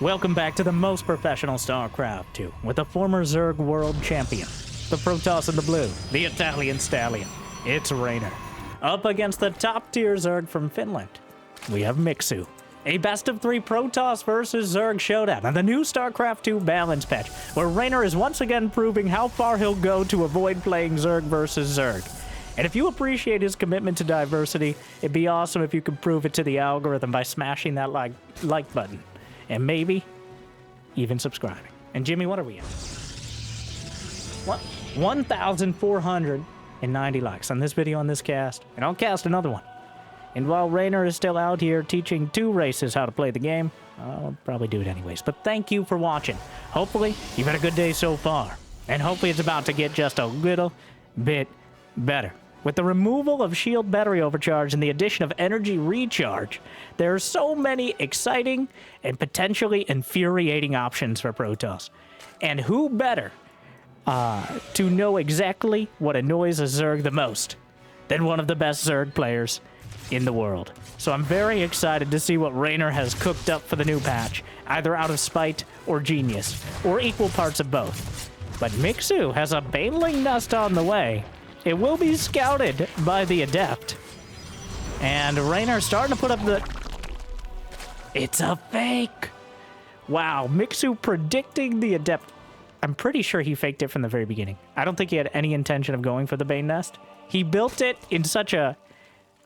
Welcome back to the most professional StarCraft 2 with the former Zerg world champion, the Protoss in the blue, the Italian stallion. It's Reynor. Up against the top tier Zerg from Finland, we have Mixu. A best of 3 Protoss versus Zerg showdown on the new StarCraft 2 balance patch, where Reynor is once again proving how far he'll go to avoid playing Zerg versus Zerg. And if you appreciate his commitment to diversity, it'd be awesome if you could prove it to the algorithm by smashing that like button. And maybe even subscribing. And Jimmy, what are we at? What? 1,490 likes on this video on this cast, and I'll cast another one. And while Reynor is still out here teaching 2 races how to play the game, I'll probably do it anyways. But thank you for watching. Hopefully, you've had a good day so far. And hopefully it's about to get just a little bit better. With the removal of shield battery overcharge and the addition of energy recharge, there are so many exciting and potentially infuriating options for Protoss. And who better to know exactly what annoys a Zerg the most than one of the best Zerg players in the world. So I'm very excited to see what Reynor has cooked up for the new patch, either out of spite or genius, or equal parts of both. But Mixu has a Baneling nest on the way. It will be scouted by the Adept. And Reynor starting to put up the... It's a fake! Wow, Mixu predicting the Adept. I'm pretty sure he faked it from the very beginning. I don't think he had any intention of going for the Bane Nest. He built it in such a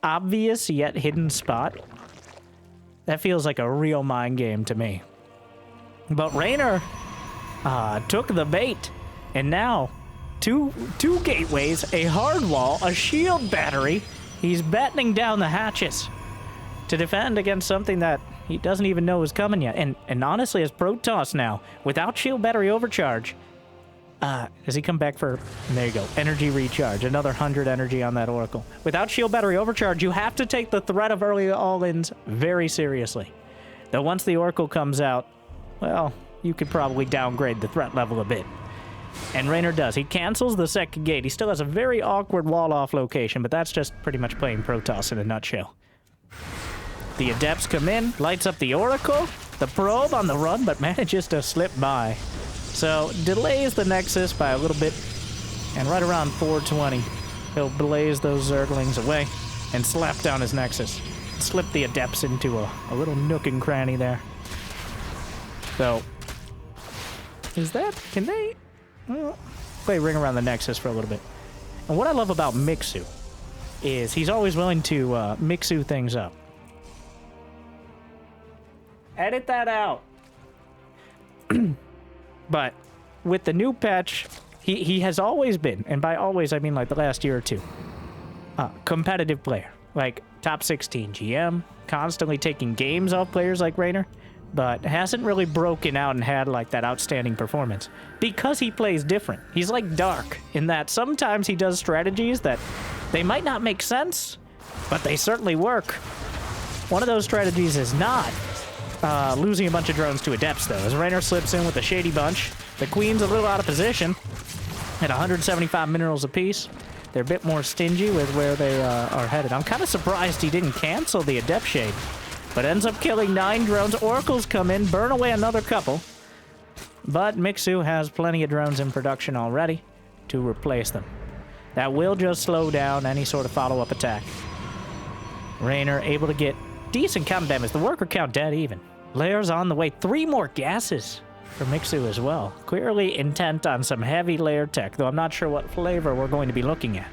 obvious yet hidden spot. That feels like a real mind game to me. But Reynor took the bait. And now... Two gateways, a hard wall, a shield battery. He's battening down the hatches to defend against something that he doesn't even know is coming yet. And honestly, as Protoss now, without shield battery overcharge, does he come back for... There you go, energy recharge, another 100 energy on that Oracle. Without shield battery overcharge, you have to take the threat of early all-ins very seriously. Though once the Oracle comes out, well, you could probably downgrade the threat level a bit. And Reynor does. He cancels the second gate. He still has a very awkward wall-off location, but that's just pretty much playing Protoss in a nutshell. The Adepts come in, lights up the Oracle, the Probe on the run, but manages to slip by. So, delays the Nexus by a little bit, and right around 420, he'll blaze those Zerglings away and slap down his Nexus. Slip the Adepts into a little nook and cranny there. So, is that... Can they... play ring around the Nexus for a little bit. And what I love about Mixu is he's always willing to Mixu things up. Edit that out. But with the new patch, he has always been, and by always I mean like the last year or two, competitive player. Like top 16 GM, constantly taking games off players like Reynor, but hasn't really broken out and had like that outstanding performance because he plays different. He's like Dark in that sometimes he does strategies that they might not make sense, but they certainly work. One of those strategies is not losing a bunch of drones to Adepts, though, as Reynor slips in with a shady bunch. The Queen's a little out of position at 175 minerals apiece. They're a bit more stingy with where they are headed. I'm kind of surprised he didn't cancel the Adept Shade, but ends up killing 9 drones. Oracles come in, burn away another couple. But Mixu has plenty of drones in production already to replace them. That will just slow down any sort of follow-up attack. Reynor able to get decent count damage. The worker count dead even. Layers on the way. 3 more gases for Mixu as well. Clearly intent on some heavy layer tech, though I'm not sure what flavor we're going to be looking at.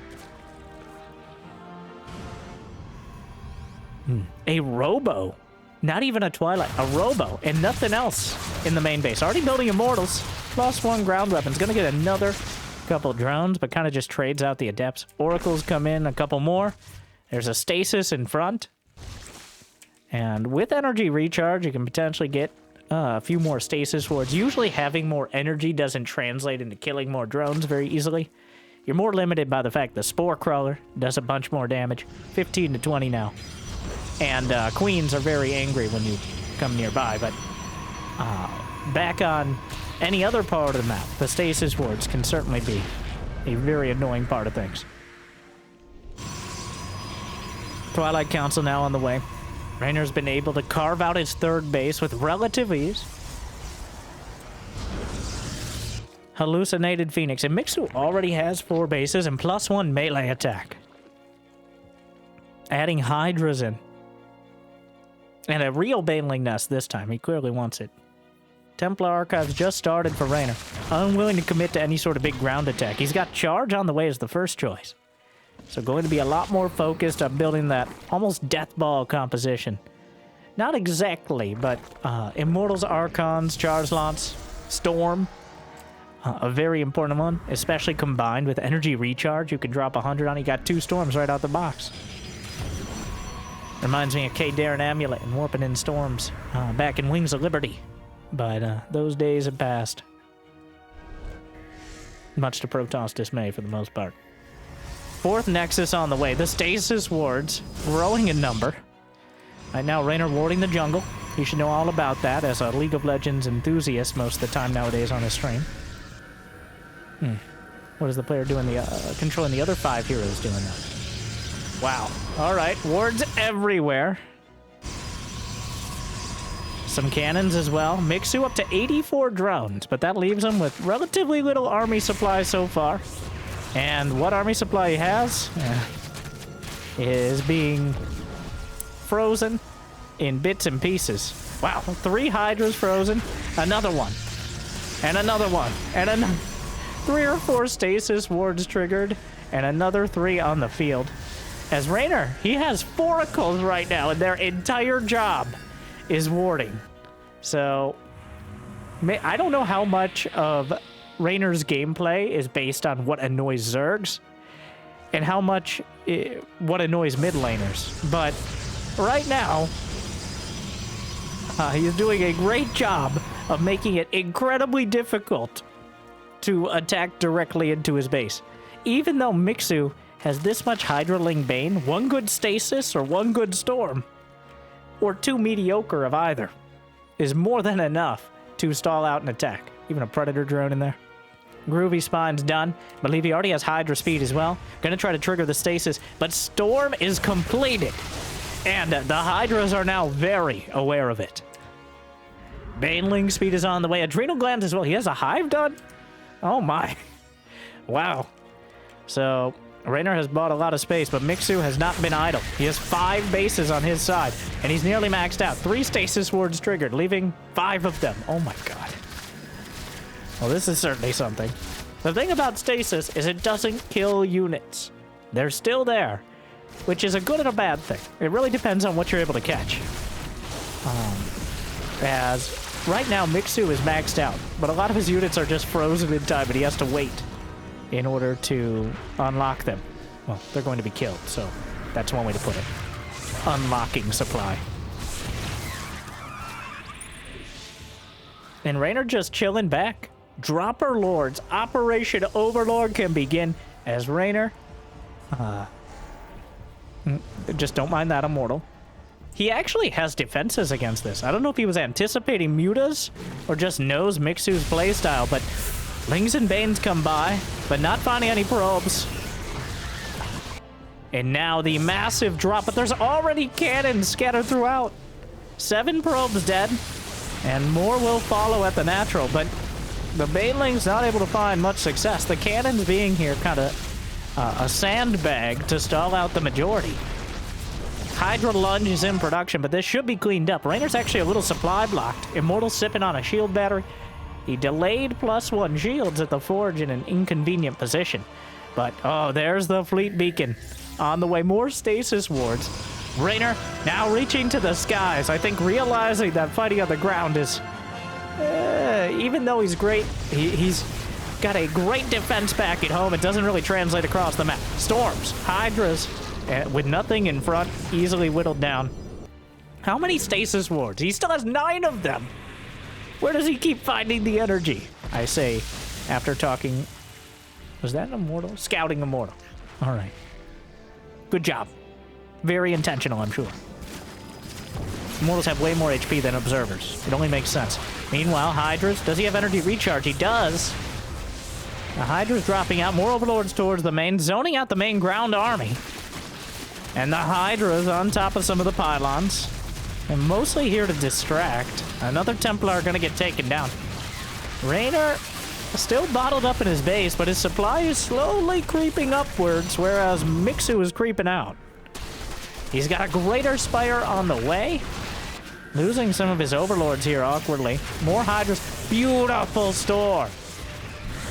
A Robo. Not even a Twilight. A Robo. And nothing else in the main base. Already building Immortals. +1 ground weapons. Gonna get another couple drones, but kind of just trades out the Adepts. Oracles come in, a couple more. There's a Stasis in front. And with energy recharge, you can potentially get a few more Stasis wards. Usually having more energy doesn't translate into killing more drones very easily. You're more limited by the fact the Spore Crawler does a bunch more damage. 15 to 20 now. And Queens are very angry when you come nearby, but back on any other part of the map, the Stasis wards can certainly be a very annoying part of things. Twilight Council now on the way. Reynor's been able to carve out his third base with relative ease. Hallucinated Phoenix. And Mixu already has 4 bases and +1 melee attack. Adding Hydras in. And a real Baneling Nest this time. He clearly wants it. Templar Archives just started for Reynor. Unwilling to commit to any sort of big ground attack. He's got Charge on the way as the first choice. So going to be a lot more focused on building that almost Death Ball composition. Not exactly, but Immortals, Archons, Charge Lots, Storm. A very important one, especially combined with Energy Recharge. You can drop 100 on it. You got 2 Storms right out the box. Reminds me of K. Darren Amulet and Warping in Storms back in Wings of Liberty. But those days have passed. Much to Protoss dismay for the most part. 4th Nexus on the way. The Stasis Wards growing in number. Right now, Reynor warding the jungle. You should know all about that as a League of Legends enthusiast most of the time nowadays on his stream. What is the player doing? Controlling the other 5 heroes doing that? Wow. All right. Wards everywhere. Some cannons as well. Mixu up to 84 drones, but that leaves him with relatively little army supply so far. And what army supply he has is being frozen in bits and pieces. Wow. 3 Hydras frozen. Another one. And another one. And another. 3 or 4 Stasis Wards triggered. And another 3 on the field. As Reynor, he has Foracles right now, and their entire job is warding. So, I don't know how much of Reynor's gameplay is based on what annoys Zergs, and how much what annoys mid laners. But right now, he's doing a great job of making it incredibly difficult to attack directly into his base. Even though Mixu has this much Hydraling Bane, 1 good Stasis or 1 good Storm, or 2 mediocre of either, is more than enough to stall out an attack. Even a Predator drone in there. Groovy Spine's done. Believe he already has Hydra speed as well. Gonna try to trigger the Stasis, but Storm is completed. And the Hydras are now very aware of it. Baneling speed is on the way. Adrenal Glands as well. He has a Hive done? Oh my. Wow. So, Reynor has bought a lot of space, but Mixu has not been idle. He has 5 bases on his side, and he's nearly maxed out. 3 Stasis Wards triggered, leaving 5 of them. Oh my god. Well, this is certainly something. The thing about Stasis is it doesn't kill units. They're still there, which is a good and a bad thing. It really depends on what you're able to catch. As right now, Mixu is maxed out, but a lot of his units are just frozen in time, and he has to wait in order to unlock them. Well, they're going to be killed, so that's one way to put it. Unlocking supply. And Reynor just chilling back. Dropper Lords. Operation Overlord can begin as Reynor. Just don't mind that Immortal. He actually has defenses against this. I don't know if he was anticipating mutas or just knows Mixu's playstyle, but Lings and Banes come by, but not finding any probes. And now the massive drop, but there's already cannons scattered throughout. 7 probes dead, and more will follow at the natural, but the Baneling's not able to find much success. The cannons being here kind of a sandbag to stall out the majority. Hydra Lunge is in production, but this should be cleaned up. Reynor's actually a little supply blocked. Immortal sipping on a shield battery. He delayed +1 shields at the Forge in an inconvenient position. But, oh, there's the fleet beacon. On the way, more Stasis Wards. Reynor now reaching to the skies. I think realizing that fighting on the ground is... even though he's great, he's got a great defense back at home. It doesn't really translate across the map. Storms, Hydras, with nothing in front, easily whittled down. How many Stasis Wards? He still has 9 of them. Where does he keep finding the energy? I say, after talking... Was that an Immortal? Scouting Immortal. All right. Good job. Very intentional, I'm sure. Immortals have way more HP than Observers. It only makes sense. Meanwhile, Hydras, does he have energy recharge? He does. The Hydra's dropping out. More Overlords towards the main, zoning out the main ground army. And the Hydra's on top of some of the pylons. And mostly here to distract. Another Templar gonna get taken down. Reynor still bottled up in his base, but his supply is slowly creeping upwards, whereas Mixu is creeping out. He's got a Greater Spire on the way. Losing some of his overlords here awkwardly. More Hydras. Beautiful storm.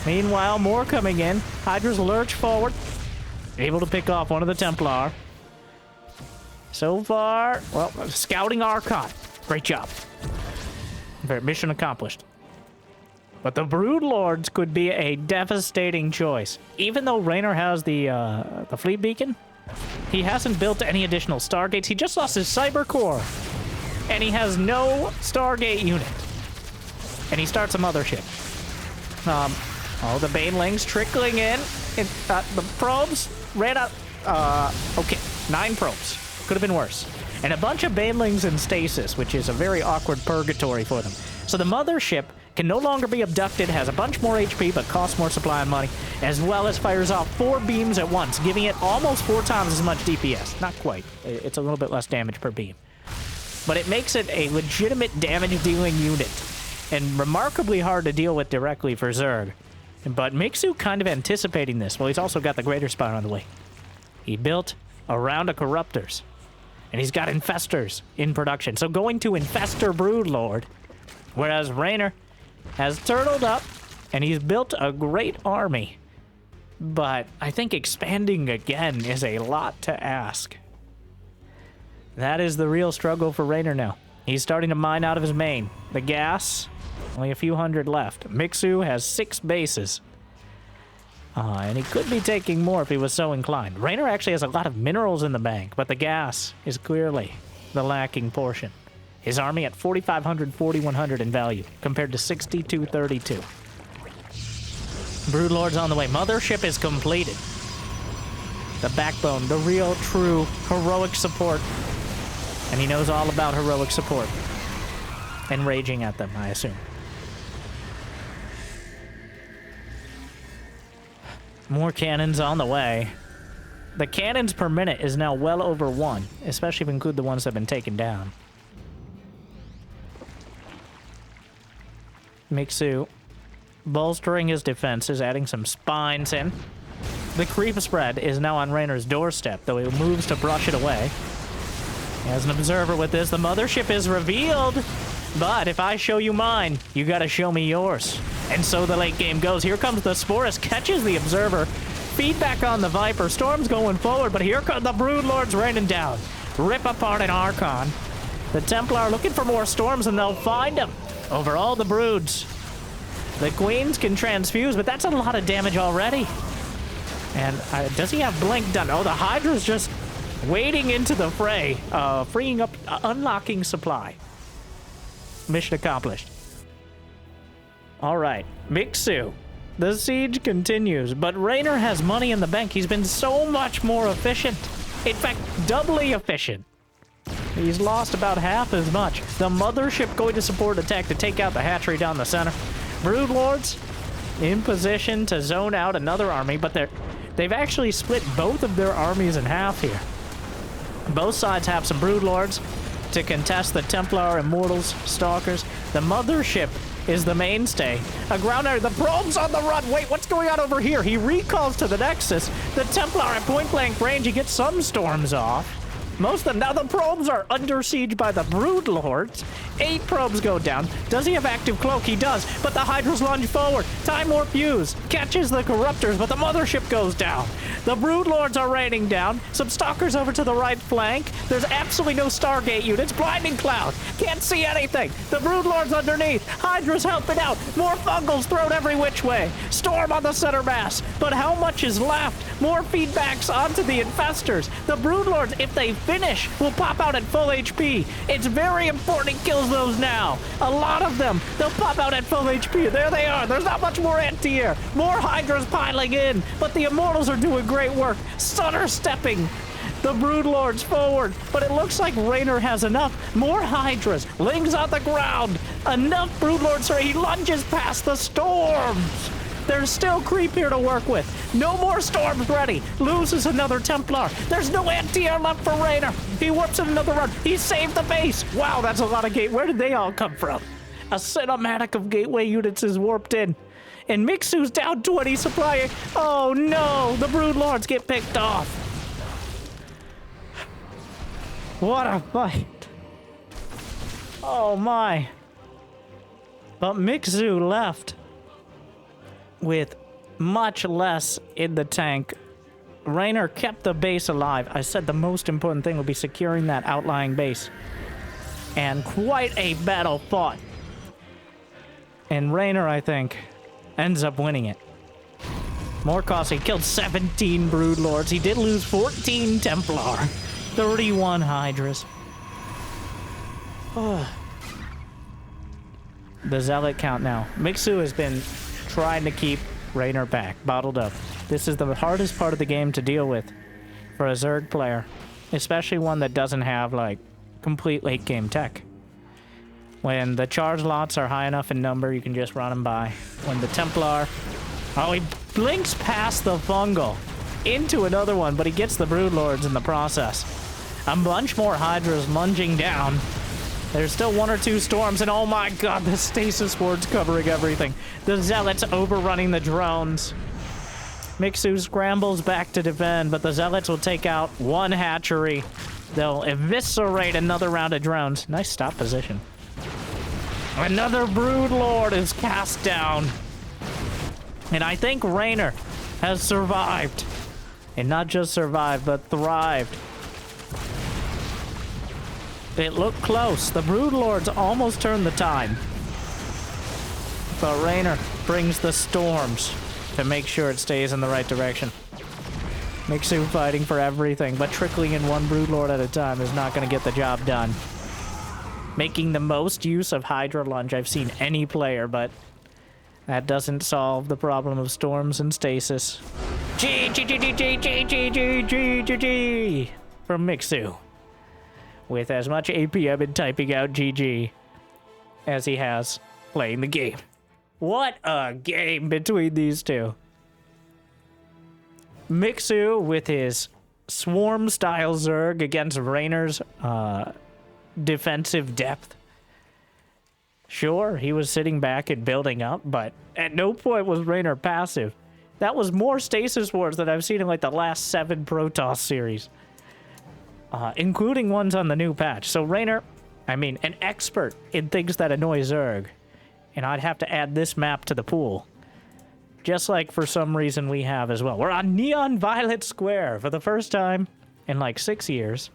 Meanwhile, more coming in. Hydras lurch forward. Able to pick off one of the Templar. So far, well, scouting Archon. Great job. Mission accomplished. But the Broodlords could be a devastating choice. Even though Reynor has the fleet beacon, he hasn't built any additional Stargates. He just lost his Cyber Core. And he has no Stargate unit. And he starts a mothership. Oh, the Banelings trickling in. The probes ran out. Okay, 9 probes. Could have been worse. And a bunch of Banelings in stasis, which is a very awkward purgatory for them. So the mothership can no longer be abducted, has a bunch more HP, but costs more supply and money, as well as fires off 4 beams at once, giving it almost 4 times as much DPS. Not quite. It's a little bit less damage per beam. But it makes it a legitimate damage-dealing unit, and remarkably hard to deal with directly for Zerg. But Mixu kind of anticipating this. Well, he's also got the Greater Spire on the way. He built around a Corruptors, and he's got Infestors in production. So going to Infestor Broodlord, whereas Reynor has turtled up, and he's built a great army. But I think expanding again is a lot to ask. That is the real struggle for Reynor now. He's starting to mine out of his main. The gas, only a few hundred left. Mixu has 6 bases. And he could be taking more if he was so inclined. Reynor actually has a lot of minerals in the bank, but the gas is clearly the lacking portion. His army at 4,500, 4,100 in value, compared to 6,232. Broodlord's on the way. Mothership is completed. The backbone, the real, true, heroic support. And he knows all about heroic support. And raging at them, I assume. More cannons on the way. The cannons per minute is now well over 1, especially if you include the ones that have been taken down. Mixu bolstering his defenses, adding some spines in. The creep spread is now on Reynor's doorstep, though he moves to brush it away. As an observer with this, the mothership is revealed. But if I show you mine, you gotta show me yours. And so the late game goes. Here comes the Sporus, catches the observer. Feedback on the Viper. Storm's going forward, but here come the Broodlords raining down. Rip apart an Archon. The Templar looking for more storms, and they'll find them over all the broods. The Queens can transfuse, but that's a lot of damage already. And does he have Blink done? Oh, the Hydra's just wading into the fray, freeing up, unlocking supply. Mission accomplished. All right, Mixu. The siege continues, but Reynor has money in the bank. He's been so much more efficient. In fact, doubly efficient. He's lost about half as much. The mothership going to support attack to take out the hatchery down the center. Broodlords in position to zone out another army, but they've actually split both of their armies in half here. Both sides have some Broodlords to contest the Templar, Immortals, Stalkers. The mothership is the mainstay. A ground area. The probe's on the run. Wait, what's going on over here? He recalls to the Nexus. The Templar at point-blank range. He gets some storms off. Most of them. Now the probes are under siege by the Broodlords. 8 probes go down. Does he have active cloak? He does. But the Hydras lunge forward. Time Warp fuse. Catches the Corruptors, but the mothership goes down. The Broodlords are raining down. Some Stalkers over to the right flank. There's absolutely no Stargate units. Blinding Cloud. Can't see anything. The Broodlords underneath. Hydra's helping out. More Fungals thrown every which way. Storm on the center mass. But how much is left? More feedbacks onto the Infestors. The Broodlords, if they finish, will pop out at full HP. It's very important he kills those now. A lot of them. They'll pop out at full HP. There they are. There's not much more anti-air. More Hydras piling in. But the Immortals are doing great work. Stutter stepping the Broodlords forward. But it looks like Reynor has enough. More Hydras. Lings on the ground. Enough Broodlords. So he lunges past the storms. There's still creep here to work with. No more storms ready. Loses another Templar. There's no anti-air left for Reynor. He warps in another run. He saved the base. Wow, that's a lot of gate. Where did they all come from? A cinematic of gateway units is warped in. And Mixu's down 20 supply. Oh no, the Broodlords get picked off. What a fight. Oh my. But Mixu left with much less in the tank. Reynor kept the base alive. I said the most important thing will be securing that outlying base. And quite a battle fought. And Reynor, I think, ends up winning it. More costly. Killed 17 Broodlords. He did lose 14 Templar. 31 Hydras. Oh. The Zealot count now. Mixu has been trying to keep Reynor back, bottled up. This is the hardest part of the game to deal with for a Zerg player. Especially one that doesn't have, like, complete late game tech. When the charge lots are high enough in number, you can just run them by. When the Templar... Oh, he blinks past the fungal into another one, but he gets the Broodlords in the process. A bunch more Hydras lunging down. There's still 1 or 2 storms, and oh my god, the Stasis Ward's covering everything. The Zealots overrunning the drones. Mixu scrambles back to defend, but the Zealots will take out 1 hatchery. They'll eviscerate another round of drones. Nice stop position. Another Broodlord is cast down. And I think Reynor has survived. And not just survived, but thrived. It looked close. The Broodlords almost turned the tide. But Reynor brings the storms to make sure it stays in the right direction. Mixu fighting for everything, but trickling in 1 Broodlord at a time is not going to get the job done. Making the most use of Hydra Lunge I've seen any player, but that doesn't solve the problem of storms and stasis. G from Mixu. With as much APM and typing out GG as he has playing the game. What a game between these two. Mixu with his swarm-style Zerg against Reynor's defensive depth. Sure, he was sitting back and building up, but at no point was Reynor passive. That was more Stasis Wars than I've seen in like the last 7 Protoss series. Including ones on the new patch. So Reynor, I mean, an expert in things that annoy Zerg. And I'd have to add this map to the pool. Just like for some reason we have as well. We're on Neon Violet Square for the first time in like 6 years.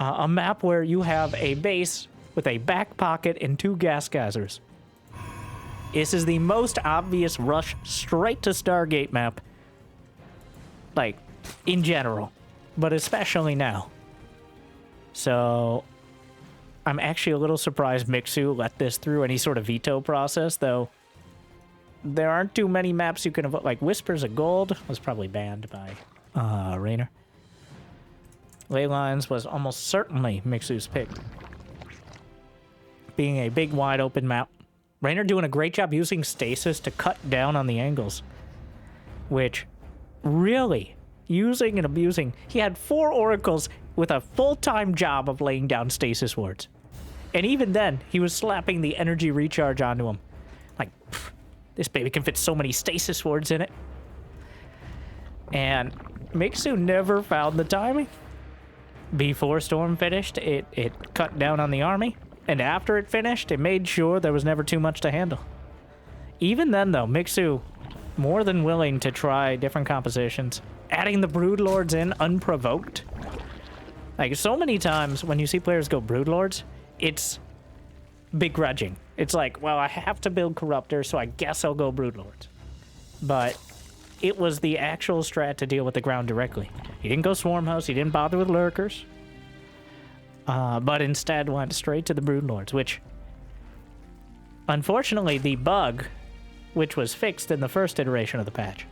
A map where you have a base with a back pocket and 2 gas geysers. This is the most obvious rush straight to Stargate map. Like, in general. But especially now. So, I'm actually a little surprised Mixu let this through any sort of veto process, though. There aren't too many maps you can vote. Like, Whispers of Gold was probably banned by Reynor. Ley Lines was almost certainly Mixu's pick. Being a big, wide open map. Reynor doing a great job using stasis to cut down on the angles. Which, really, using and abusing. He had 4 oracles with a full-time job of laying down stasis wards. And even then, he was slapping the energy recharge onto him. Like, pff, this baby can fit so many stasis wards in it. And Mixu never found the timing. Before Storm finished, it cut down on the army. And after it finished, it made sure there was never too much to handle. Even then, though, Mixu more than willing to try different compositions. Adding the Broodlords in unprovoked. Like, so many times when you see players go Broodlords, it's begrudging. It's like, well, I have to build Corruptor, so I guess I'll go Broodlords. But it was the actual strat to deal with the ground directly. He didn't go Swarm House, he didn't bother with Lurkers. But instead went straight to the Broodlords, which, unfortunately, the bug, which was fixed in the first iteration of the patch,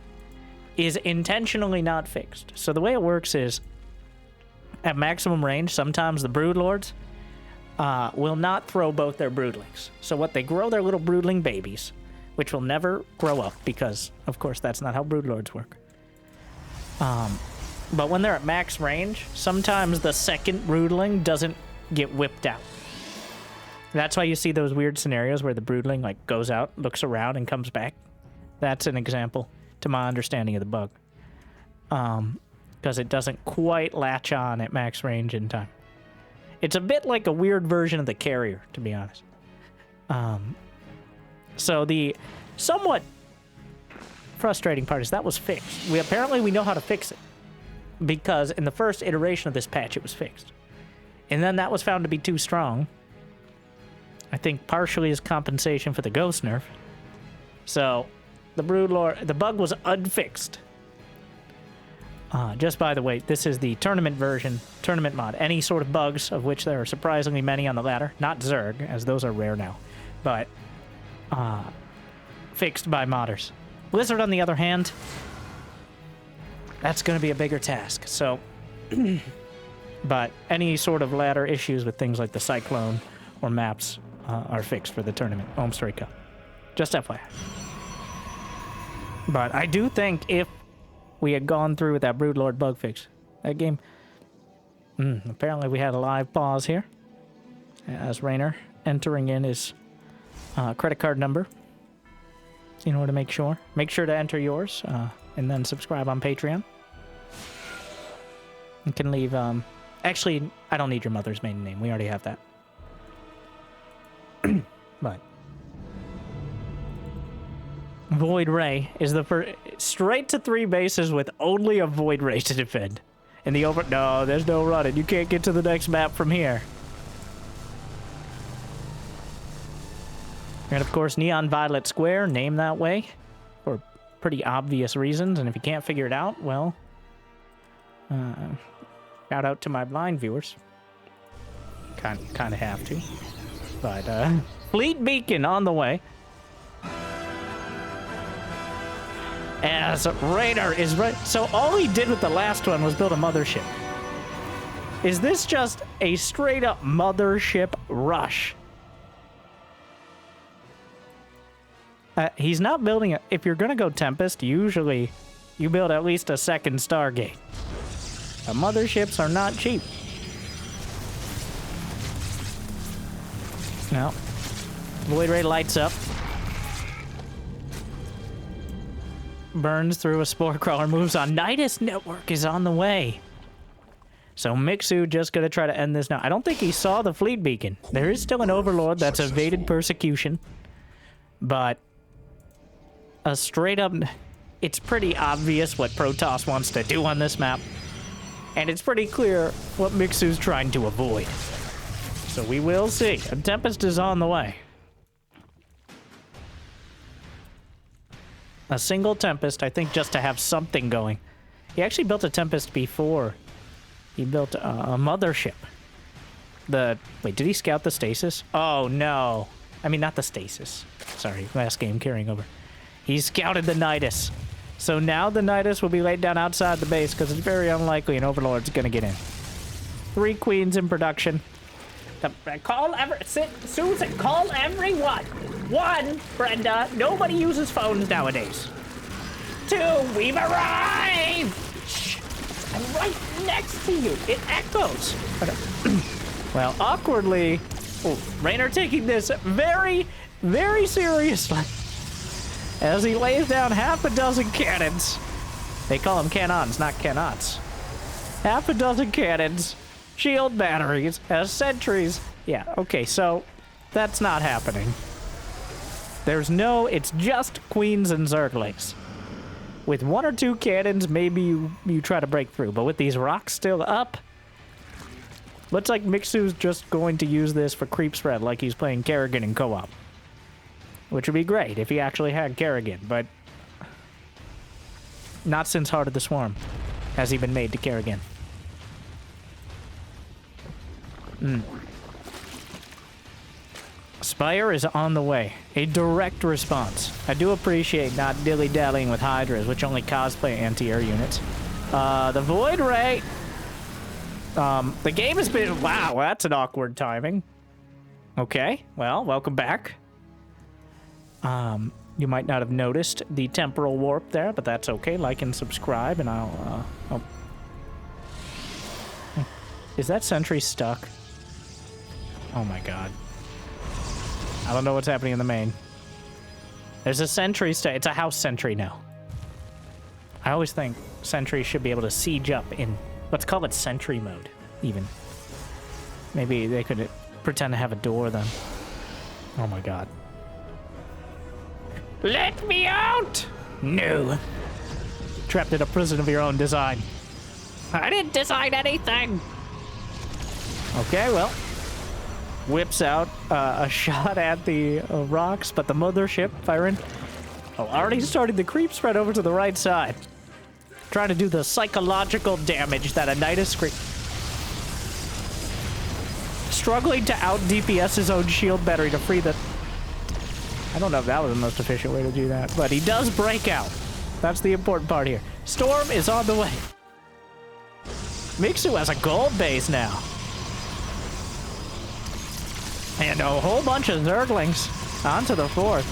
is intentionally not fixed. So the way it works is, at maximum range, sometimes the Broodlords will not throw both their broodlings. So what they grow their little broodling babies, which will never grow up, because, of course, that's not how Broodlords work. But when they're at max range, sometimes the second broodling doesn't get whipped out. That's why you see those weird scenarios where the broodling like goes out, looks around, and comes back. That's an example, to my understanding of the bug. Because it doesn't quite latch on at max range in time. It's a bit like a weird version of the carrier, to be honest. So the somewhat frustrating part is that was fixed. Apparently we know how to fix it. Because in the first iteration of this patch, it was fixed. And then that was found to be too strong. I think partially as compensation for the ghost nerf. So the Broodlord, the bug was unfixed. Just by the way, this is the tournament version, tournament mod. Any sort of bugs, of which there are surprisingly many on the ladder. Not Zerg, as those are rare now. But fixed by modders. Blizzard, on the other hand, that's going to be a bigger task. So, but any sort of ladder issues with things like the Cyclone or maps are fixed for the tournament, Homestory Cup. Just FYI. But I do think if we had gone through with that Broodlord bug fix, that game... apparently we had a live pause here. As Reynor entering in his credit card number. In order to make sure. Make sure to enter yours, and then subscribe on Patreon. You can leave, actually, I don't need your mother's maiden name. We already have that. But Void Ray is the first, straight to 3 bases with only a Void Ray to defend. And the no, there's no running. You can't get to the next map from here. And of course, Neon Violet Square, named that way for pretty obvious reasons. And if you can't figure it out, well, shout out to my blind viewers. Kind of have to. But Fleet Beacon on the way. As Reynor is right. So all he did with the last one was build a mothership. Is this just a straight up mothership rush? He's not building a... If you're going to go Tempest, usually you build at least a second Stargate. Motherships are not cheap. No. Void Ray lights up. Burns through a Spore Crawler, moves on. Nydus Network is on the way. So Mixu just going to try to end this now. I don't think he saw the Fleet Beacon. There is still an Overlord that's evaded persecution. But... a straight up... It's pretty obvious what Protoss wants to do on this map. And it's pretty clear what Mixu's trying to avoid. So we will see. A Tempest is on the way. A single Tempest, I think, just to have something going. He actually built a Tempest before. He built a mothership. Wait, did he scout the stasis? Oh, no. I mean, not the stasis. Sorry, last game carrying over. He scouted the Nydus. So now the Nydus will be laid down outside the base because it's very unlikely an Overlord's going to get in. 3 queens in production. Susan, call everyone. 1, Brenda, nobody uses phones nowadays. 2, we've arrived. Shh, I'm right next to you. It echoes. Well, awkwardly, Reynor taking this very, very seriously. As he lays down half a dozen cannons. They call them cannons, not cannots. Half a dozen cannons. Shield batteries, as sentries. Yeah, okay, so that's not happening. It's just queens and zerglings. With 1 or 2 cannons, maybe you try to break through, but with these rocks still up, looks like Mixu's just going to use this for creep spread like he's playing Kerrigan in co-op. Which would be great if he actually had Kerrigan, but not since Heart of the Swarm has he been made to Kerrigan. Spire is on the way. A direct response. I do appreciate not dilly-dallying with Hydras, which only cosplay anti-air units. The Void Ray. The game has been... Wow, that's an awkward timing. Okay, well, welcome back. You might not have noticed the temporal warp there, but that's okay. Like and subscribe, and I'll... Oh. Is that sentry stuck? Oh my god. I don't know what's happening in the main. There's a sentry it's a house sentry now. I always think sentries should be able to siege up in, let's call it sentry mode, even. Maybe they could pretend to have a door then. Oh my god. Let me out! No. Trapped in a prison of your own design. I didn't design anything! Okay, well. Whips out a shot at the rocks, but the mothership firing. Oh, already started the creep spread over to the right side. Trying to do the psychological damage that a Nydus scream. Struggling to out DPS his own shield battery to free the... I don't know if that was the most efficient way to do that, but he does break out. That's the important part here. Storm is on the way. Mixu has a gold base now. And a whole bunch of Zerglings onto the fourth.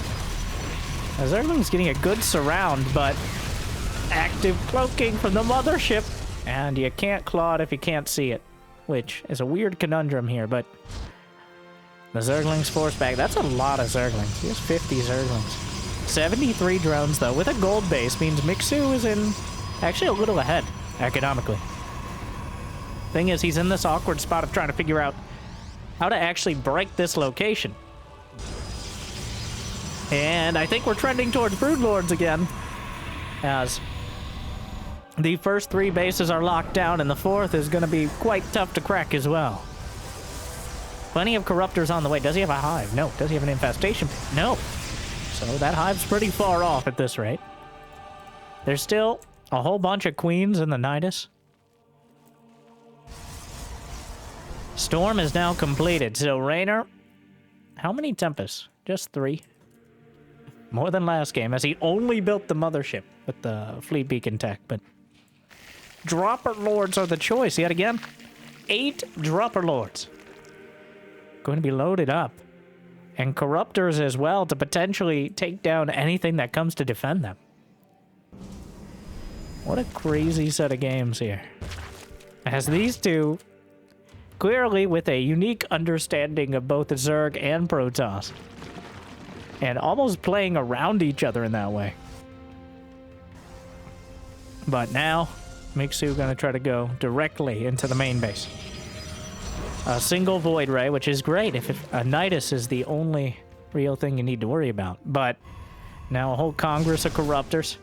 The Zergling's getting a good surround, but active cloaking from the mothership. And you can't claw it if you can't see it, which is a weird conundrum here, but the Zerglings force back. That's a lot of Zerglings. He has 50 Zerglings. 73 drones, though, with a gold base means Mixu is in actually a little ahead economically. Thing is, he's in this awkward spot of trying to figure out how to actually break this location. And I think we're trending towards Broodlords again, as the first 3 bases are locked down, and the 4th is going to be quite tough to crack as well. Plenty of Corruptors on the way. Does he have a hive? No. Does he have an infestation? No. So that hive's pretty far off at this rate. There's still a whole bunch of queens in the Nydus. Storm is now completed. So Reynor, how many Tempests? Just 3. More than last game, as he only built the mothership with the fleet beacon tech, but Dropper Lords are the choice yet again. 8 Dropper Lords. Going to be loaded up. And Corruptors as well to potentially take down anything that comes to defend them. What a crazy set of games here. As these two, clearly with a unique understanding of both the Zerg and Protoss. And almost playing around each other in that way. But now, Mixu gonna try to go directly into the main base. A single Void Ray, which is great if a Nydus is the only real thing you need to worry about. But now a whole congress of Corruptors.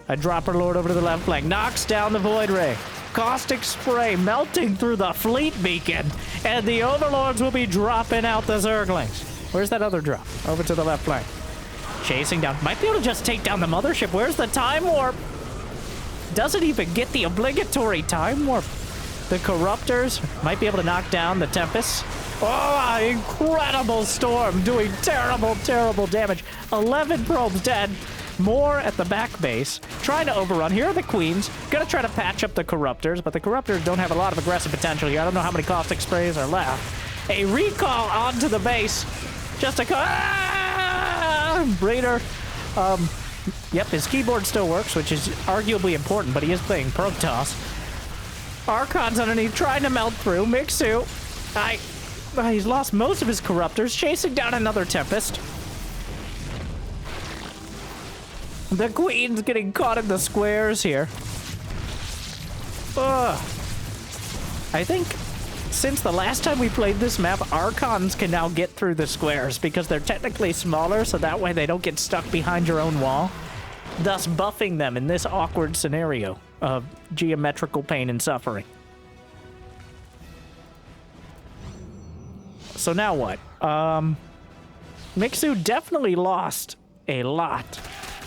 A Dropper Lord over to the left flank knocks down the Void Ray. Caustic Spray melting through the fleet beacon. And the Overlords will be dropping out the Zerglings. Where's that other drop? Over to the left flank. Chasing down. Might be able to just take down the mothership. Where's the Time Warp? Doesn't even get the obligatory Time Warp. The Corruptors might be able to knock down the Tempests. Oh, incredible Storm doing terrible, terrible damage. 11 probes dead. More at the back base. Trying to overrun. Here are the Queens. Gonna try to patch up the Corruptors, but the Corruptors don't have a lot of aggressive potential here. I don't know how many Caustic Sprays are left. A recall onto the base. Just a... Reynor. Yep, his keyboard still works, which is arguably important, but he is playing Protoss. Archon's underneath, trying to melt through. Mixu. He's lost most of his Corruptors, chasing down another Tempest. The Queen's getting caught in the squares here. I think since the last time we played this map, Archons can now get through the squares because they're technically smaller, so that way they don't get stuck behind your own wall, thus buffing them in this awkward scenario of geometrical pain and suffering. So now what? Mixu definitely lost a lot.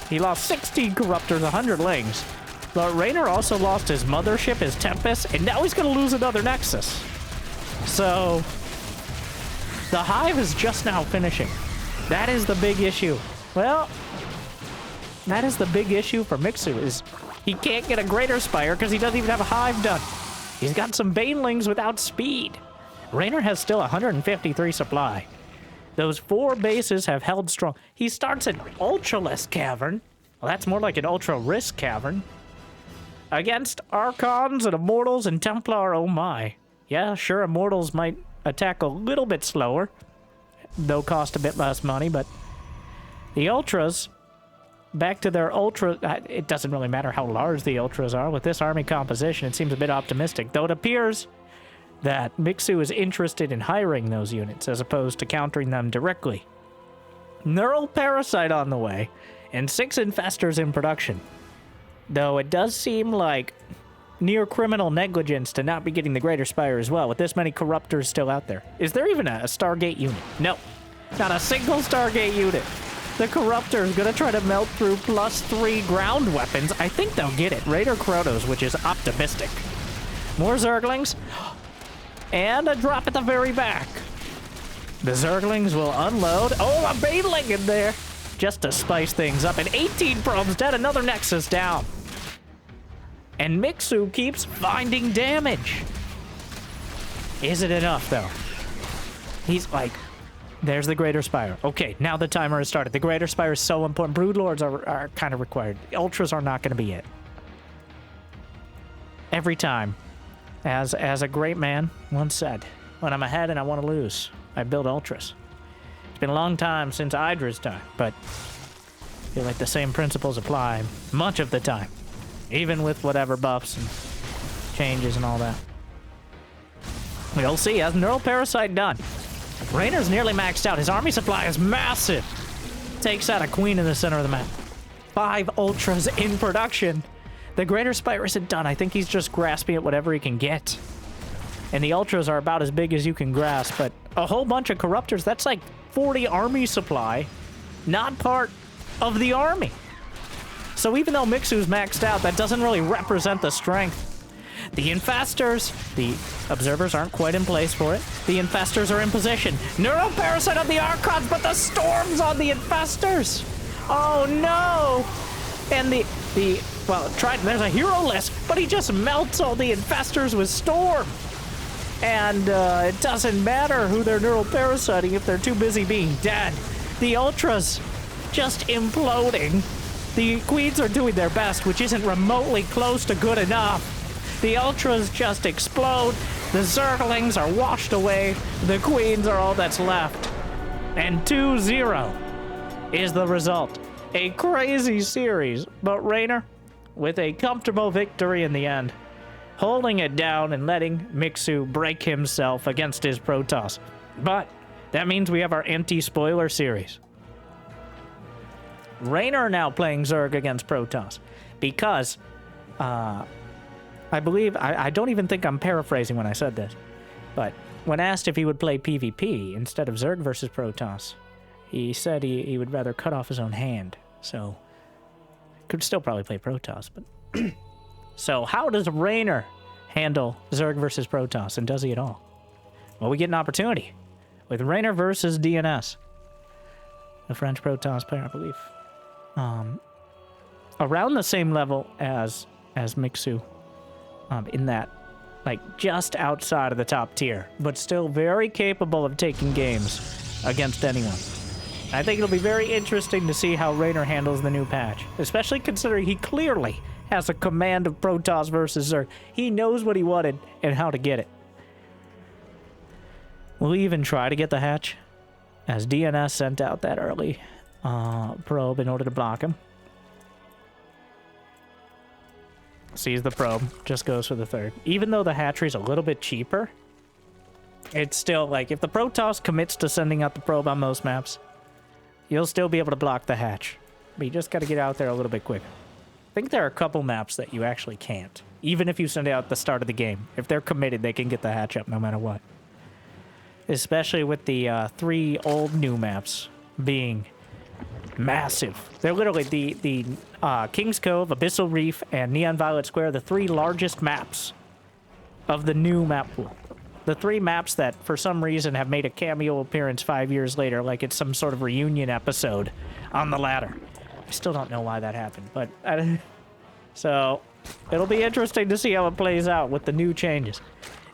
He lost 16 Corruptors, 100 Lings. But Reynor also lost his mothership, his Tempest, and now he's going to lose another Nexus. So, the Hive is just now finishing. That is the big issue. Well, that is the big issue for Mixu, is he can't get a Greater Spire because he doesn't even have a Hive done. He's got some Banelings without speed. Reynor has still 153 supply. Those 4 bases have held strong. He starts an Ultralisk Cavern. Well, that's more like an Ultra-Risk Cavern. Against Archons and Immortals and Templar, oh my. Yeah, sure, Immortals might attack a little bit slower. They'll cost a bit less money, but the Ultras, back to their Ultra, it doesn't really matter how large the Ultras are. With this army composition, it seems a bit optimistic, though it appears that Mixu is interested in hiring those units as opposed to countering them directly. Neural Parasite on the way, and 6 Infestors in production. Though it does seem like near criminal negligence to not be getting the Greater Spire as well, with this many Corruptors still out there. Is there even a Stargate unit? No. Not a single Stargate unit. The Corruptor is going to try to melt through +3 ground weapons. I think they'll get it. Raider Protoss, which is optimistic. More Zerglings. And a drop at the very back. The Zerglings will unload. Oh, a Baneling in there. Just to spice things up. And 18 probes dead. Another Nexus down. And Mixu keeps finding damage. Is it enough, though? He's like... There's the Greater Spire. Okay, now the timer has started. The Greater Spire is so important. Broodlords are kind of required. Ultras are not going to be it. Every time. As a great man once said, when I'm ahead and I want to lose, I build Ultras. It's been a long time since Hydra's time, but I feel like the same principles apply much of the time. Even with whatever buffs and changes and all that. We'll see. Has Neural Parasite done? Reynor's nearly maxed out. His army supply is massive. Takes out a queen in the center of the map. 5 Ultras in production. The Greater Spire isn't done. I think he's just grasping at whatever he can get. And the Ultras are about as big as you can grasp, but a whole bunch of Corruptors, that's like 40 army supply, not part of the army. So even though Mixu's maxed out, that doesn't really represent the strength. The Infestors, the Observers aren't quite in place for it. The Infestors are in position. Neural Parasite on the Archons, but the Storm's on the Infestors. Oh no! And well, there's a hero list, but he just melts all the Infestors with Storm. And it doesn't matter who they're Neural Parasiting if they're too busy being dead. The Ultras just imploding. The Queens are doing their best, which isn't remotely close to good enough. The Ultras just explode. The Zerglings are washed away. The Queens are all that's left. And 2-0 is the result. A crazy series, but Reynor, with a comfortable victory in the end, holding it down and letting Mixu break himself against his Protoss. But that means we have our anti-spoiler series. Reynor now playing Zerg against Protoss because I believe, I don't even think I'm paraphrasing when I said this, but when asked if he would play PvP instead of Zerg versus Protoss, he said he would rather cut off his own hand. So, could still probably play Protoss, but... So, how does Reynor handle Zerg versus Protoss, and does he at all? Well, we get an opportunity with Reynor versus DNS. The French Protoss player, I believe. Around the same level as Mixu. In that, like, just outside of the top tier, but still very capable of taking games against anyone. I think it'll be very interesting to see how Reynor handles the new patch, especially considering he clearly has a command of Protoss versus Zerg. He knows what he wanted and how to get it. Will he even try to get the hatch? As DNS sent out that early probe in order to block him. Sees the probe, just goes for the third. Even though the hatchery's a little bit cheaper, it's still like, if the Protoss commits to sending out the probe on most maps, you'll still be able to block the hatch. But you just gotta get out there a little bit quicker. I think there are a couple maps that you actually can't. Even if you send it out at the start of the game. If they're committed, they can get the hatch up no matter what. Especially with the 3 old new maps being massive. They're literally the King's Cove, Abyssal Reef, and Neon Violet Square, the 3 largest maps of the new map pool. The 3 maps that, for some reason, have made a cameo appearance 5 years later, like it's some sort of reunion episode on the ladder. I still don't know why that happened, but... So, it'll be interesting to see how it plays out with the new changes.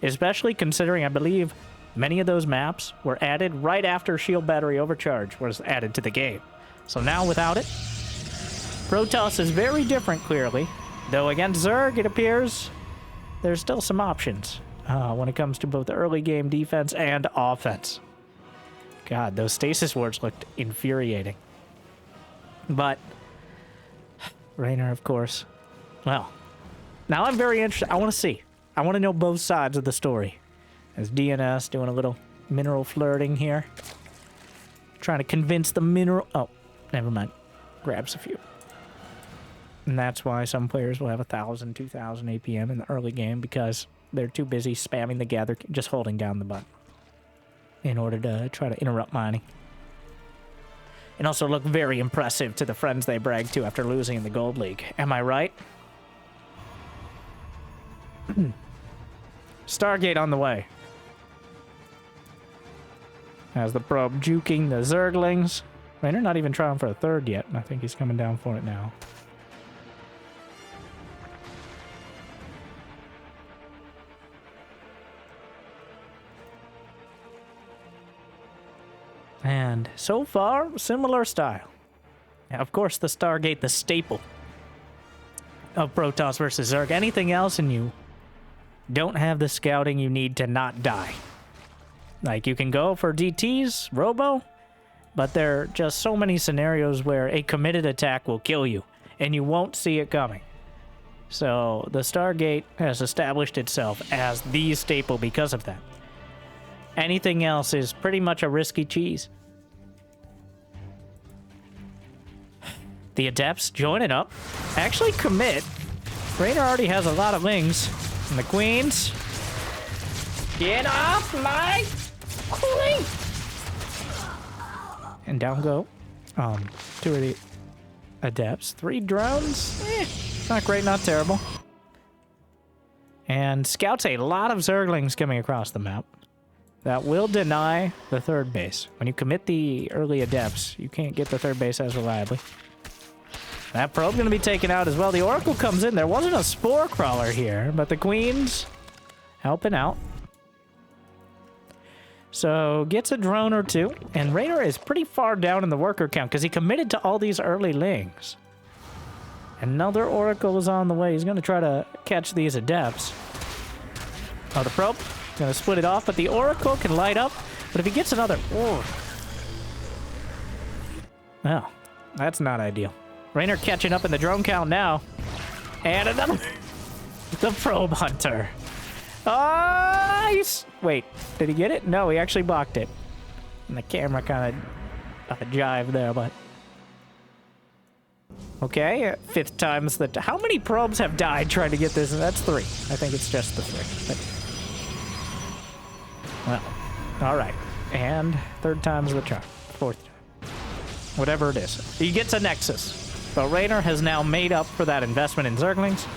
Especially considering, I believe, many of those maps were added right after Shield Battery Overcharge was added to the game. So now, without it, Protoss is very different, clearly. Though against Zerg, it appears there's still some options when it comes to both the early game defense and offense. God, those stasis wards looked infuriating. But Reynor, of course. Well, now I'm very interested. I want to see. I want to know both sides of the story. As DNS doing a little mineral flirting here. Trying to convince the mineral... Oh, never mind. Grabs a few. And that's why some players will have 1,000, 2,000 APM in the early game, because they're too busy spamming the gather, just holding down the button in order to try to interrupt mining. And also look very impressive to the friends they brag to after losing in the Gold League. Am I right? Stargate on the way. As the probe juking the Zerglings. Reynor not even trying for a third yet, and I think he's coming down for it now. And so far, similar style. Now, of course, the Stargate, the staple of Protoss versus Zerg. Anything else and you don't have the scouting you need to not die. Like, you can go for DTs, Robo, but there are just so many scenarios where a committed attack will kill you, and you won't see it coming. So, the Stargate has established itself as the staple because of that. Anything else is pretty much a risky cheese. The Adepts joining up. Actually commit. Reynor already has a lot of lings. And the Queens. Get off my queen! And down go. 2 of the Adepts. 3 drones. Not great, not terrible. And scouts a lot of Zerglings coming across the map. That will deny the third base. When you commit the early Adepts, you can't get the third base as reliably. That probe going to be taken out as well. The Oracle comes in. There wasn't a Spore Crawler here, but the Queens helping out. So, gets a drone or two. And Reynor is pretty far down in the worker count because he committed to all these early lings. Another Oracle is on the way. He's going to try to catch these Adepts. Oh, the probe. Gonna split it off, but the Oracle can light up. But if he gets another... Oh, well, that's not ideal. Reynor catching up in the drone count now. And another... the Probe Hunter. Nice! Wait, did he get it? No, he actually blocked it. And the camera kind of jive there, but... Okay, 5th time's the... How many probes have died trying to get this? That's 3. I think it's just the 3. But... Well, alright. And 3rd time's the charm. 4th time. Whatever it is. He gets a Nexus. But Reynor has now made up for that investment in Zerglings.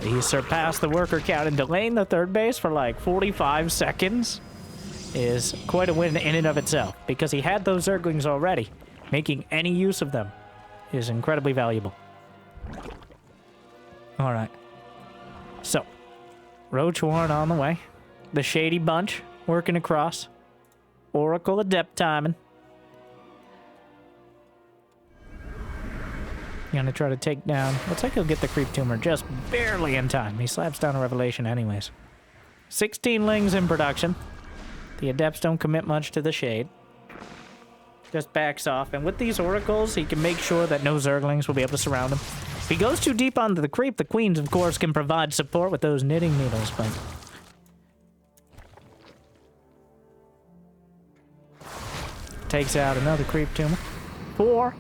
He surpassed the worker count and delaying the third base for like 45 seconds is quite a win in and of itself. Because he had those Zerglings already. Making any use of them is incredibly valuable. Alright. So, Roach Warren on the way. The Shady Bunch working across. Oracle Adept timing. Gonna try to take down... Looks like he'll get the Creep Tumor just barely in time. He slaps down a Revelation anyways. 16 lings in production. The Adepts don't commit much to the Shade. Just backs off. And with these Oracles, he can make sure that no Zerglings will be able to surround him. If he goes too deep onto the Creep, the Queens, of course, can provide support with those knitting needles, but... Takes out another Creep Tumor. 4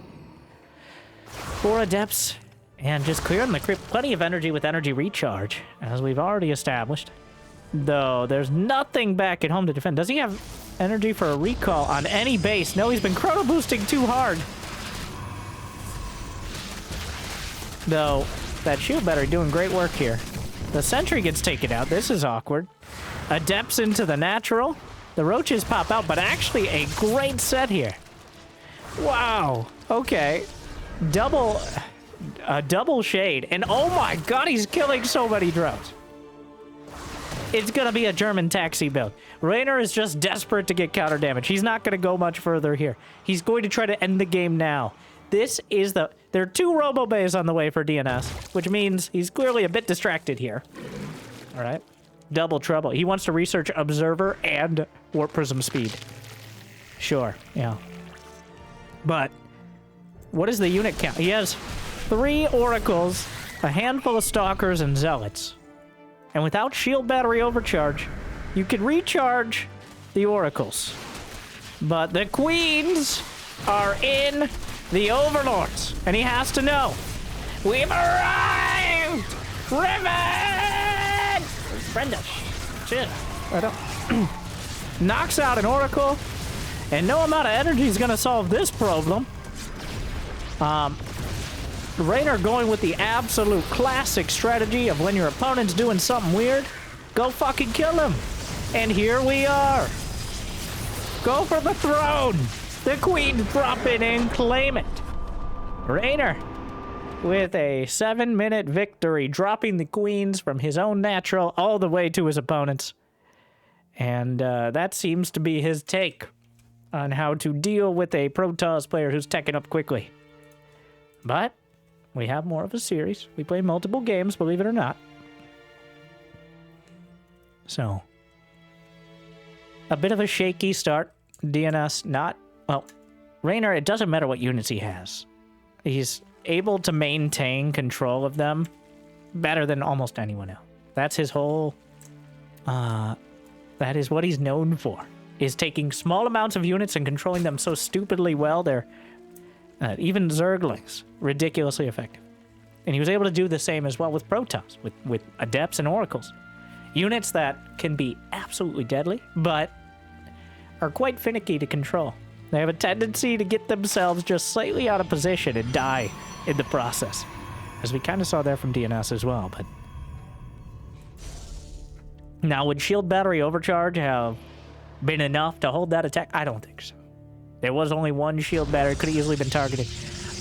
Adepts. And just clearing the Creep. Plenty of energy with energy recharge, as we've already established. Though, there's nothing back at home to defend. Does he have energy for a recall on any base? No, he's been chrono boosting too hard. Though, that shield battery doing great work here. The Sentry gets taken out. This is awkward. Adepts into the natural. The Roaches pop out, but actually a great set here. Wow. Okay. Double Shade. And oh my god, he's killing so many drones. It's gonna be a German taxi build. Reynor is just desperate to get counter damage. He's not gonna go much further here. He's going to try to end the game now. This is the... There are 2 Robo Bays on the way for DNS, which means he's clearly a bit distracted here. All right. Double trouble. He wants to research Observer and Warp Prism speed. Sure, yeah. But what is the unit count? He has 3 oracles, a handful of stalkers, and zealots. And without shield battery overcharge, you can recharge the oracles. But the queens are in the overlords, and he has to know. We've arrived! Riven! Brenda, shit. I don't... Knocks out an oracle, and no amount of energy is gonna solve this problem. Reynor going with the absolute classic strategy of when your opponent's doing something weird, go fucking kill him. And here we are. Go for the throne. The queen drop in and claim it. Reynor with a 7-minute victory, dropping the queens from his own natural all the way to his opponents. And that seems to be his take on how to deal with a Protoss player who's teching up quickly. But we have more of a series. We play multiple games, believe it or not. So, a bit of a shaky start. DNS not... Well, Reynor, it doesn't matter what units he has. He's able to maintain control of them better than almost anyone else. That's his whole... that is what he's known for, is taking small amounts of units and controlling them so stupidly well they're... even Zerglings, ridiculously effective. And he was able to do the same as well with Protoss, with Adepts and Oracles. Units that can be absolutely deadly, but are quite finicky to control. They have a tendency to get themselves just slightly out of position and die in the process. As we kind of saw there from DNS as well, but... Now, would shield battery overcharge have been enough to hold that attack? I don't think so. There was only one shield battery, could have easily been targeted.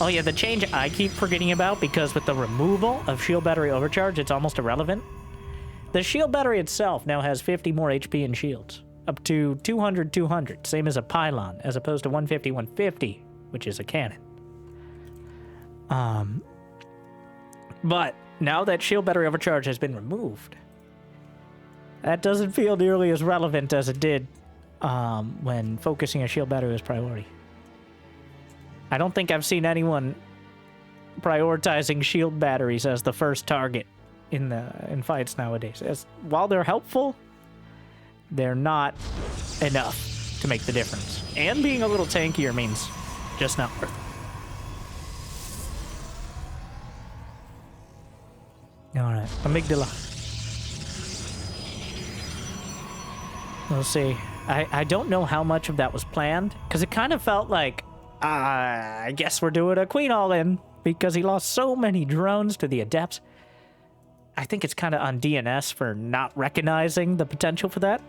Oh yeah, the change I keep forgetting about, because with the removal of shield battery overcharge, it's almost irrelevant. The shield battery itself now has 50 more HP and shields. Up to 200, same as a pylon, as opposed to 150, which is a cannon. But now that shield battery overcharge has been removed, that doesn't feel nearly as relevant as it did when focusing a shield battery as priority. I don't think I've seen anyone prioritizing shield batteries as the first target in fights nowadays. While they're helpful, they're not enough to make the difference. And being a little tankier means just not worth it. Alright, amygdala. We'll see. I don't know how much of that was planned, because it kind of felt like, I guess we're doing a queen all-in, because he lost so many drones to the Adepts. I think it's kind of on DNS for not recognizing the potential for that.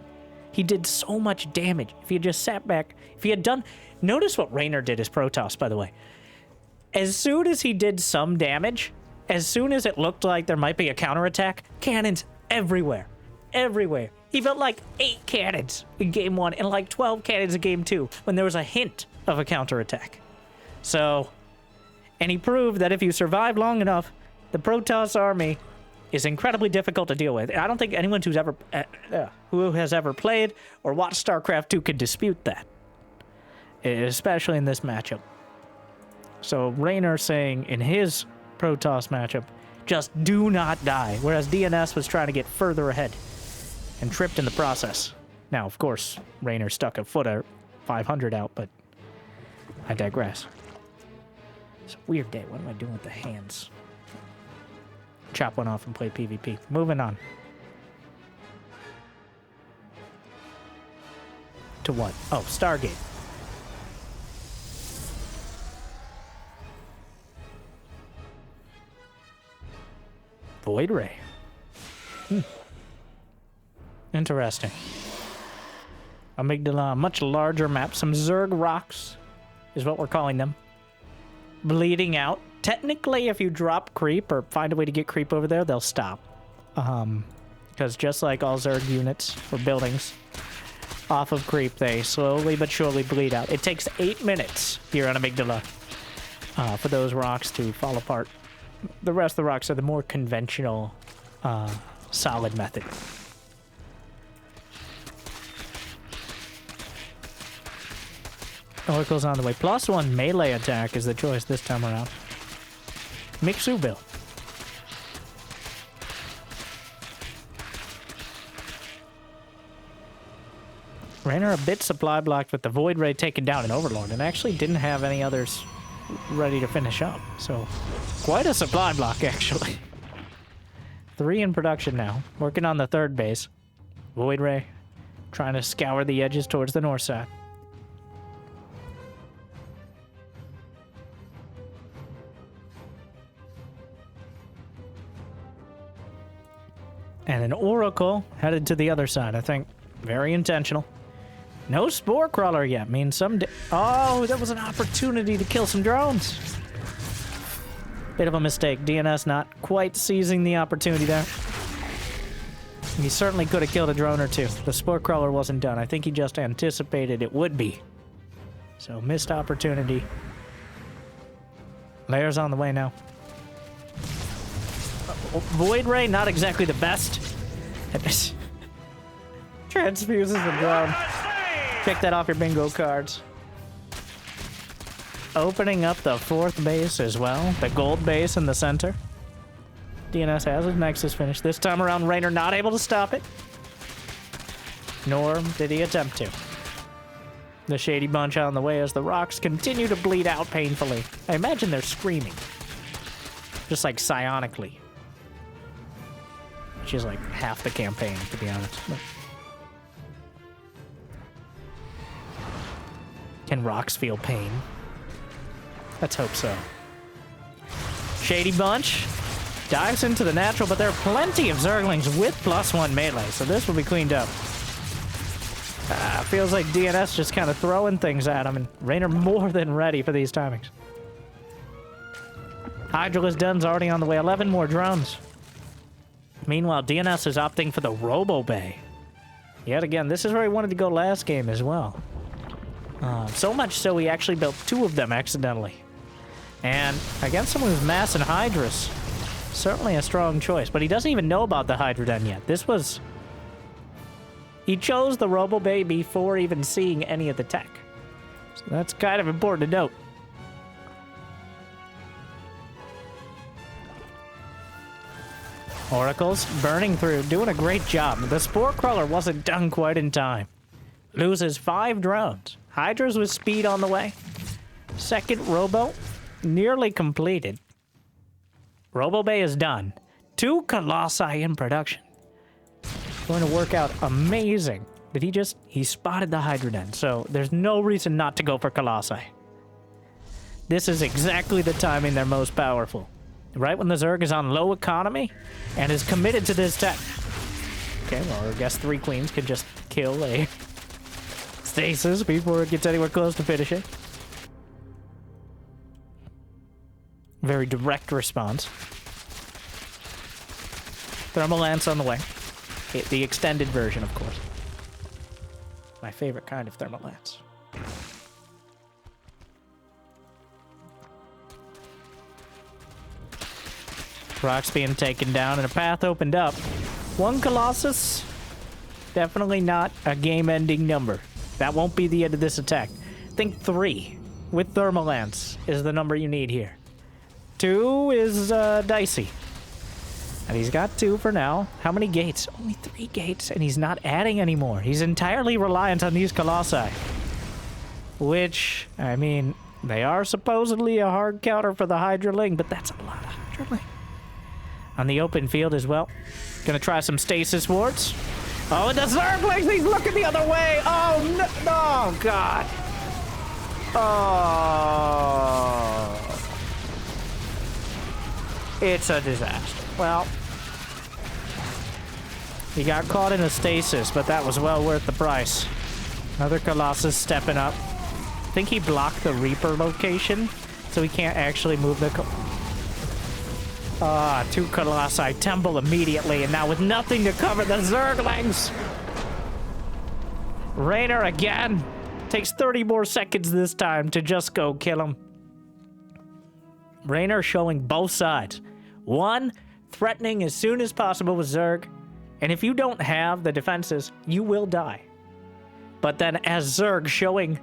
He did so much damage. If he had just sat back, if he had done... Notice what Reynor did as Protoss, by the way. As soon as he did some damage, as soon as it looked like there might be a counterattack, cannons everywhere. Everywhere. He felt like 8 cannons in game 1 and like 12 cannons in game 2 when there was a hint of a counterattack. So, and he proved that if you survive long enough, the Protoss army is incredibly difficult to deal with. I don't think anyone who has ever played or watched StarCraft 2 could dispute that, especially in this matchup. So Reynor saying in his Protoss matchup, just do not die, whereas DNS was trying to get further ahead and tripped in the process. Now, of course, Reynor stuck a foot of 500 out, but I digress. It's a weird day. What am I doing with the hands? Chop one off and play PvP. Moving on. To what? Oh, Stargate. Void Ray. Interesting. Amygdala, much larger map. Some Zerg rocks is what we're calling them. Bleeding out. Technically, if you drop creep or find a way to get creep over there, they'll stop. Because just like all Zerg units or buildings, off of creep, they slowly but surely bleed out. It takes 8 minutes here on Amygdala for those rocks to fall apart. The rest of the rocks are the more conventional, solid method. Oracle's on the way. +1 melee attack is the choice this time around. Mixu build. Reynor a bit supply blocked with the Void Ray taken down in Overlord, and actually didn't have any others ready to finish up. So, quite a supply block, actually. 3 in production now. Working on the 3rd base. Void Ray trying to scour the edges towards the north side. And an Oracle headed to the other side, I think. Very intentional. No Spore Crawler yet. Means someday... Oh, that was an opportunity to kill some drones. Bit of a mistake. DNS not quite seizing the opportunity there. He certainly could have killed a drone or two. The Spore Crawler wasn't done. I think he just anticipated it would be. So, missed opportunity. Layers on the way now. Void Ray, not exactly the best. Transfuses the drone. Check that off your bingo cards. Opening up the 4th base as well. The gold base in the center. DNS has his Nexus finished. This time around, Reynor not able to stop it. Nor did he attempt to. The Shady Bunch on the way as the rocks continue to bleed out painfully. I imagine they're screaming. Just like psionically. Which is like half the campaign, to be honest. But can rocks feel pain? Let's hope so. Shady Bunch dives into the natural, but there are plenty of Zerglings with +1 melee, so this will be cleaned up. Feels like DNS just kind of throwing things at him, and Reynor more than ready for these timings. Hydralisk Den's already on the way. 11 more drones. Meanwhile, DNS is opting for the Robo Bay. Yet again, this is where he wanted to go last game as well. So much so he actually built 2 of them accidentally. And against someone who's Mass and Hydras, certainly a strong choice. But he doesn't even know about the Hydra Den yet. This was... He chose the Robo Bay before even seeing any of the tech. So that's kind of important to note. Oracles burning through, doing a great job. The Spore Crawler wasn't done quite in time. Loses 5 drones. Hydras with speed on the way. 2nd Robo, nearly completed. Robo Bay is done. 2 Colossi in production. Going to work out amazing. Did he spotted the Hydra Den, so there's no reason not to go for Colossi. This is exactly the timing they're most powerful. Right when the Zerg is on low economy and is committed to this tech. Okay, well, I guess 3 queens can just kill a stasis before it gets anywhere close to finishing. Very direct response. Thermal Lance on the way. The extended version, of course. My favorite kind of Thermal Lance. Rocks being taken down and a path opened up. 1 Colossus, definitely not a game-ending number. That won't be the end of this attack. I think 3 with Thermal Lance is the number you need here. 2 is dicey. And he's got 2 for now. How many gates? Only 3 gates, and he's not adding anymore. He's entirely reliant on these Colossi. Which, I mean, they are supposedly a hard counter for the Hydraling, but that's a lot of Hydraling. On the open field as well. Gonna try some stasis wards. Oh, and the Zerglings, he's looking the other way. Oh, no, oh, God. Oh. It's a disaster. Well, he got caught in a stasis, but that was well worth the price. Another Colossus stepping up. I think he blocked the Reaper location, so he can't actually move the... 2 Colossi tumble immediately, and now with nothing to cover the Zerglings. Reynor again. Takes 30 more seconds this time to just go kill him. Reynor showing both sides. 1, threatening as soon as possible with Zerg. And if you don't have the defenses, you will die. But then as Zerg showing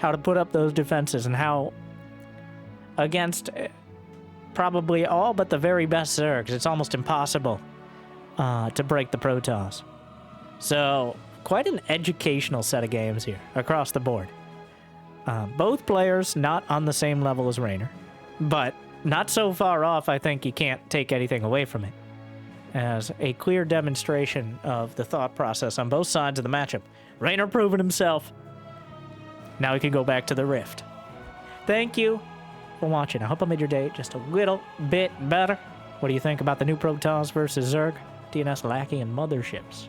how to put up those defenses and how, against probably all but the very best Zergs, it's almost impossible to break the Protoss. So, quite an educational set of games here across the board. Both players not on the same level as Reynor, but not so far off I think you can't take anything away from it. As a clear demonstration of the thought process on both sides of the matchup. Reynor proving himself. Now we can go back to the Rift. Thank you for watching. I hope I made your day just a little bit better. What do you think about the new Protoss versus Zerg, DNS Lackey, and motherships?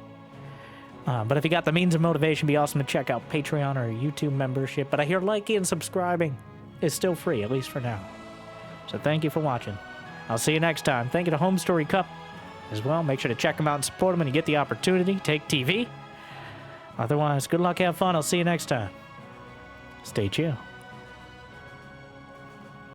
But if you got the means of motivation, be awesome to check out Patreon or YouTube membership. But I hear liking and subscribing is still free, at least for now. So thank you for watching. I'll see you next time. Thank you to Homestory Cup as well. Make sure to check them out and support them when you get the opportunity. Take TV. Otherwise, good luck, have fun. I'll see you next time. Stay chill.